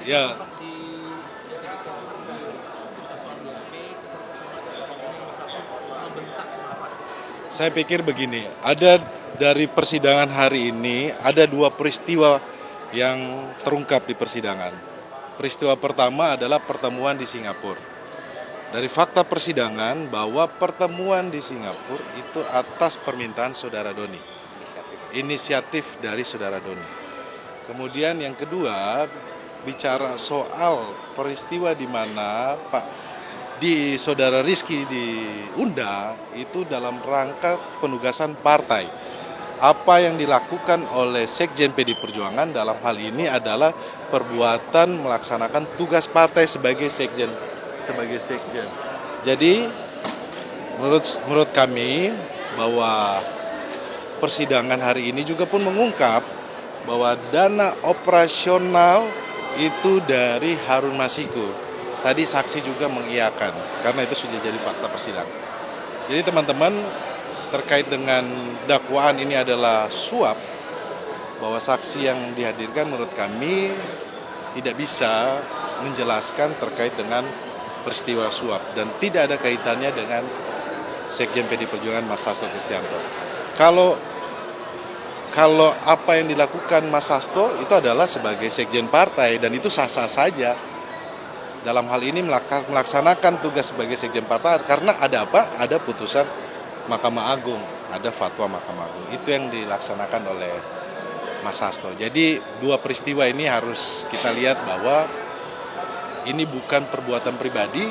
Ya, saya pikir begini, ada dari persidangan hari ini, ada dua peristiwa yang terungkap di persidangan. Peristiwa pertama adalah pertemuan di Singapura. Dari fakta persidangan bahwa pertemuan di Singapura itu atas permintaan saudara Doni. Inisiatif dari saudara Doni. Kemudian yang kedua, bicara soal peristiwa di mana di saudara Rizky diundang itu dalam rangka penugasan partai. Apa yang dilakukan oleh Sekjen PD Perjuangan dalam hal ini adalah perbuatan melaksanakan tugas partai sebagai sekjen. Jadi menurut kami bahwa persidangan hari ini juga pun mengungkap bahwa dana operasional itu dari Harun Masiku. Tadi saksi juga mengiyakan, karena itu sudah jadi fakta persidangan. Jadi teman-teman, terkait dengan dakwaan ini adalah suap, bahwa saksi yang dihadirkan menurut kami tidak bisa menjelaskan terkait dengan peristiwa suap dan tidak ada kaitannya dengan Sekjen PD Perjuangan Mas Hasto Kristianto. Kalau apa yang dilakukan Mas Hasto itu adalah sebagai sekjen partai dan itu sah-sah saja. Dalam hal ini melaksanakan tugas sebagai sekjen partai karena ada apa? Ada putusan Mahkamah Agung, ada fatwa Mahkamah Agung. Itu yang dilaksanakan oleh Mas Hasto. Jadi dua peristiwa ini harus kita lihat bahwa ini bukan perbuatan pribadi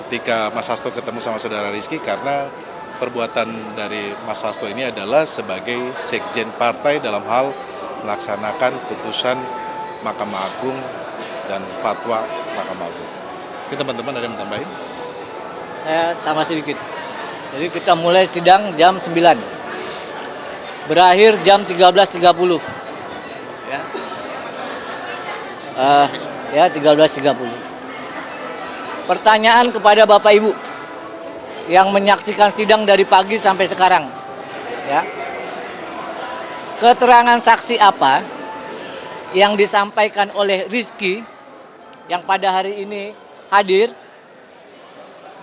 ketika Mas Hasto ketemu sama saudara Rizky, karena perbuatan dari Mas Hasto ini adalah sebagai sekjen partai dalam hal melaksanakan putusan Mahkamah Agung dan fatwa Mahkamah Agung. Oke teman-teman, ada yang tambahin? Saya tambah sedikit. Jadi kita mulai sidang jam 9. Berakhir jam 13.30. Ya. 13.30. Pertanyaan kepada Bapak Ibu yang menyaksikan sidang dari pagi sampai sekarang. Ya. Keterangan saksi apa yang disampaikan oleh Rizky yang pada hari ini hadir?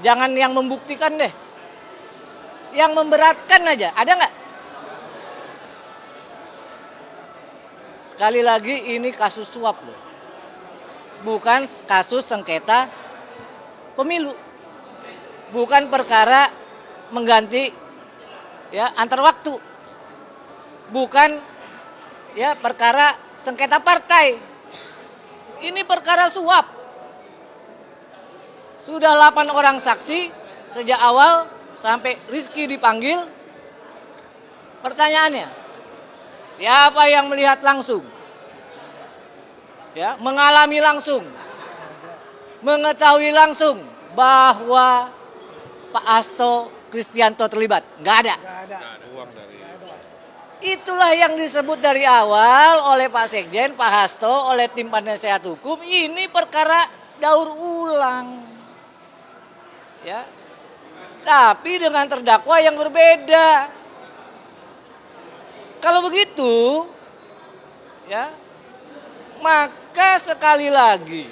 Jangan yang membuktikan deh. Yang memberatkan aja, ada nggak? Sekali lagi ini kasus suap loh. Bukan kasus sengketa pemilu. Bukan perkara mengganti ya antar waktu. Bukan ya perkara sengketa partai. Ini perkara suap. Sudah 8 orang saksi sejak awal sampai Rizky dipanggil. Pertanyaannya, siapa yang melihat langsung? Ya, mengalami langsung, mengetahui langsung bahwa Pak Hasto Kristianto terlibat? Nggak ada. Itulah yang disebut dari awal oleh Pak Sekjen, Pak Hasto, oleh tim penasehat hukum. Ini perkara daur ulang. Ya. Tapi dengan terdakwa yang berbeda. Kalau begitu, ya, maka sekali lagi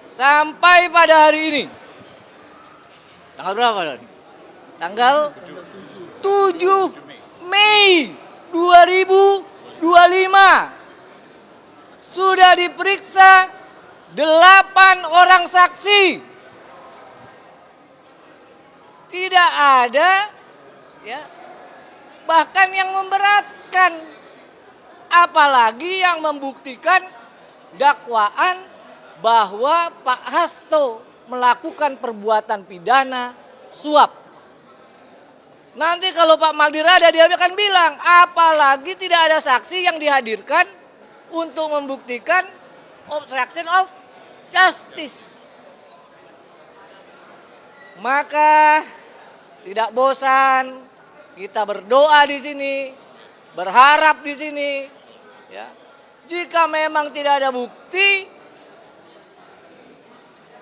sampai pada hari ini, tanggal berapa? Tanggal 7 Mei 2025 sudah diperiksa 8 orang saksi. Tidak ada ya bahkan yang memberatkan, apalagi yang membuktikan dakwaan bahwa Pak Hasto melakukan perbuatan pidana suap. Nanti kalau Pak Magdir ada, dia akan bilang, apalagi tidak ada saksi yang dihadirkan untuk membuktikan obstruction of justice. Maka tidak bosan kita berdoa di sini, berharap di sini. Ya. Jika memang tidak ada bukti,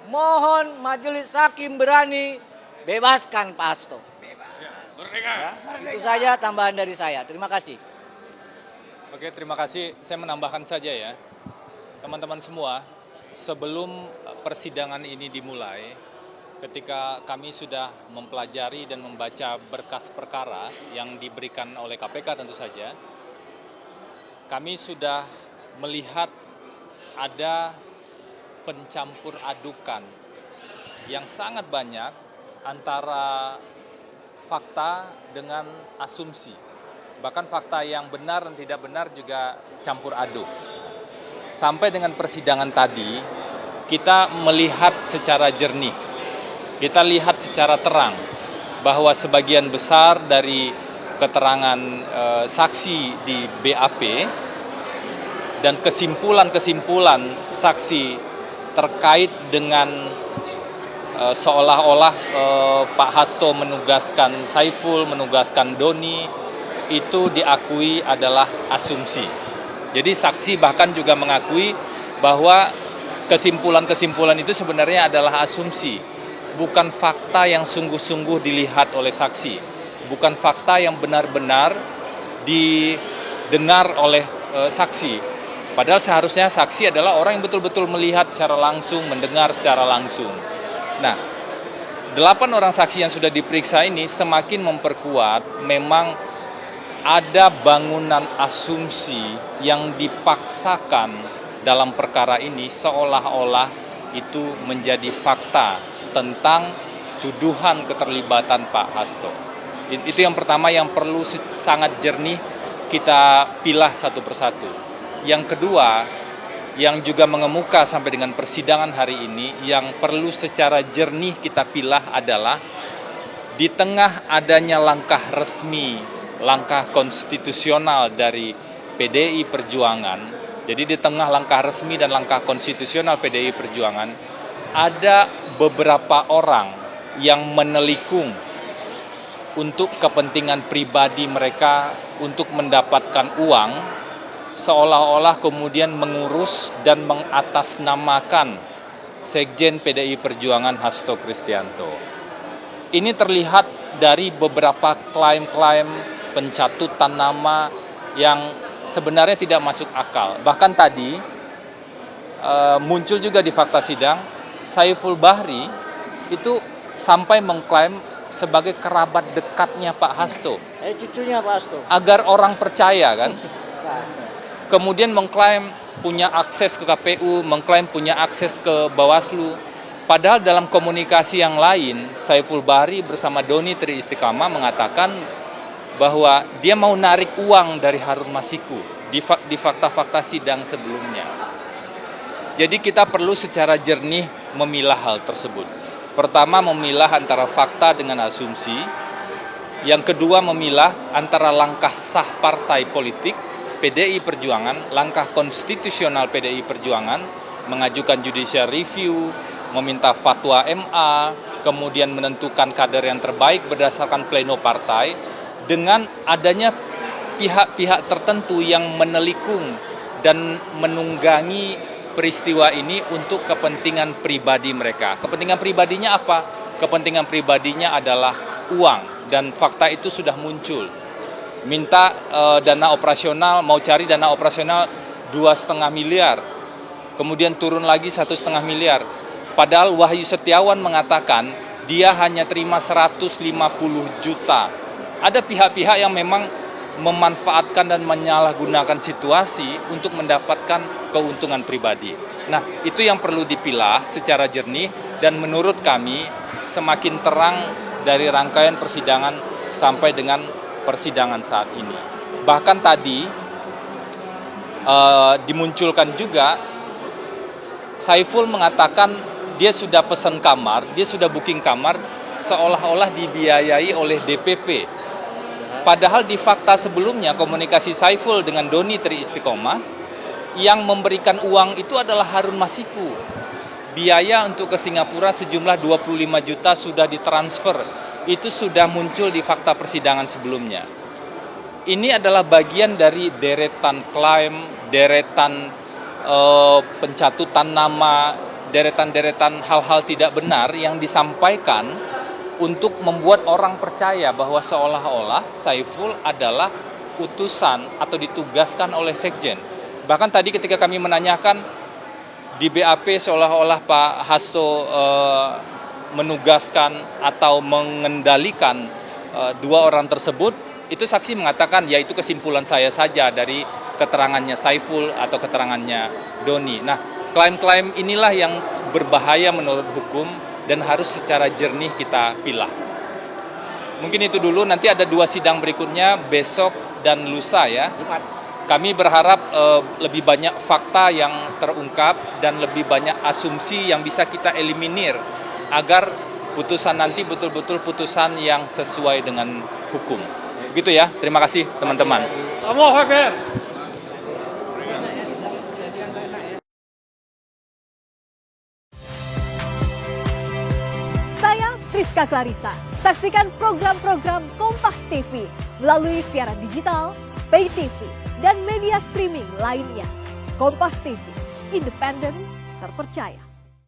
mohon majelis hakim berani bebaskan Pak Hasto. Ya, itu saja tambahan dari saya. Terima kasih. Oke, terima kasih. Saya menambahkan saja ya. Teman-teman semua, sebelum persidangan ini dimulai, ketika kami sudah mempelajari dan membaca berkas perkara yang diberikan oleh KPK tentu saja, kami sudah melihat ada pencampur adukan yang sangat banyak antara fakta dengan asumsi. Bahkan fakta yang benar dan tidak benar juga campur aduk. Sampai dengan persidangan tadi, kita melihat secara jernih, kita lihat secara terang bahwa sebagian besar dari keterangan saksi di BAP dan kesimpulan-kesimpulan saksi terkait dengan seolah-olah Pak Hasto menugaskan Saiful, menugaskan Doni, itu diakui adalah asumsi. Jadi saksi bahkan juga mengakui bahwa kesimpulan-kesimpulan itu sebenarnya adalah asumsi, bukan fakta yang sungguh-sungguh dilihat oleh saksi, bukan fakta yang benar-benar didengar oleh saksi. Padahal seharusnya saksi adalah orang yang betul-betul melihat secara langsung, mendengar secara langsung. Nah, 8 orang saksi yang sudah diperiksa ini semakin memperkuat memang ada bangunan asumsi yang dipaksakan dalam perkara ini seolah-olah itu menjadi fakta tentang tuduhan keterlibatan Pak Hasto. Itu yang pertama yang perlu sangat jernih kita pilah satu persatu. Yang kedua, yang juga mengemuka sampai dengan persidangan hari ini, yang perlu secara jernih kita pilah adalah di tengah adanya langkah resmi, langkah konstitusional dari PDI Perjuangan. Jadi di tengah langkah resmi dan langkah konstitusional PDI Perjuangan, ada beberapa orang yang menelikung untuk kepentingan pribadi mereka untuk mendapatkan uang, seolah-olah kemudian mengurus dan mengatasnamakan Sekjen PDI Perjuangan Hasto Kristianto. Ini terlihat dari beberapa klaim-klaim pencatutan nama yang sebenarnya tidak masuk akal. Bahkan tadi muncul juga di fakta sidang, Saiful Bahri itu sampai mengklaim sebagai kerabat dekatnya Pak Hasto. Cucunya Pak Hasto. Agar orang percaya kan. Kemudian mengklaim punya akses ke KPU, mengklaim punya akses ke Bawaslu. Padahal dalam komunikasi yang lain, Saiful Bahri bersama Doni Tri Istiqamah mengatakan bahwa dia mau narik uang dari Harun Masiku di fakta-fakta sidang sebelumnya. Jadi kita perlu secara jernih memilah hal tersebut. Pertama, memilah antara fakta dengan asumsi. Yang kedua, memilah antara langkah sah partai politik PDI Perjuangan, langkah konstitusional PDI Perjuangan, mengajukan judicial review, meminta fatwa MA, kemudian menentukan kader yang terbaik berdasarkan pleno partai, dengan adanya pihak-pihak tertentu yang menelikung dan menunggangi peristiwa ini untuk kepentingan pribadi mereka. Kepentingan pribadinya apa? Kepentingan pribadinya adalah uang, dan fakta itu sudah muncul. Minta dana operasional, mau cari dana operasional 2,5 miliar, kemudian turun lagi 1,5 miliar. Padahal Wahyu Setiawan mengatakan dia hanya terima 150 juta. Ada pihak-pihak yang memang memanfaatkan dan menyalahgunakan situasi untuk mendapatkan keuntungan pribadi. Nah, itu yang perlu dipilah secara jernih, dan menurut kami semakin terang dari rangkaian persidangan sampai dengan persidangan saat ini. Bahkan tadi dimunculkan juga Saiful mengatakan dia sudah pesan kamar, dia sudah booking kamar seolah-olah dibiayai oleh DPP. Padahal di fakta sebelumnya komunikasi Saiful dengan Doni Tri Istiqomah, yang memberikan uang itu adalah Harun Masiku. Biaya untuk ke Singapura sejumlah 25 juta sudah ditransfer. Itu sudah muncul di fakta persidangan sebelumnya. Ini adalah bagian dari deretan klaim, deretan pencatutan nama, deretan-deretan hal-hal tidak benar yang disampaikan untuk membuat orang percaya bahwa seolah-olah Saiful adalah utusan atau ditugaskan oleh Sekjen. Bahkan tadi ketika kami menanyakan di BAP seolah-olah Pak Hasto menugaskan atau mengendalikan dua orang tersebut, itu saksi mengatakan ya itu kesimpulan saya saja dari keterangannya Saiful atau keterangannya Doni. Nah, klaim-klaim inilah yang berbahaya menurut hukum dan harus secara jernih kita pilah. Mungkin itu dulu, nanti ada 2 sidang berikutnya besok dan lusa ya. Kami berharap lebih banyak fakta yang terungkap dan lebih banyak asumsi yang bisa kita eliminir agar putusan nanti betul-betul putusan yang sesuai dengan hukum. Begitu ya, terima kasih teman-teman. Saya Priska Clarissa. Saksikan program-program Kompas TV melalui siaran digital, pay TV, dan media streaming lainnya. Kompas TV, independen, terpercaya.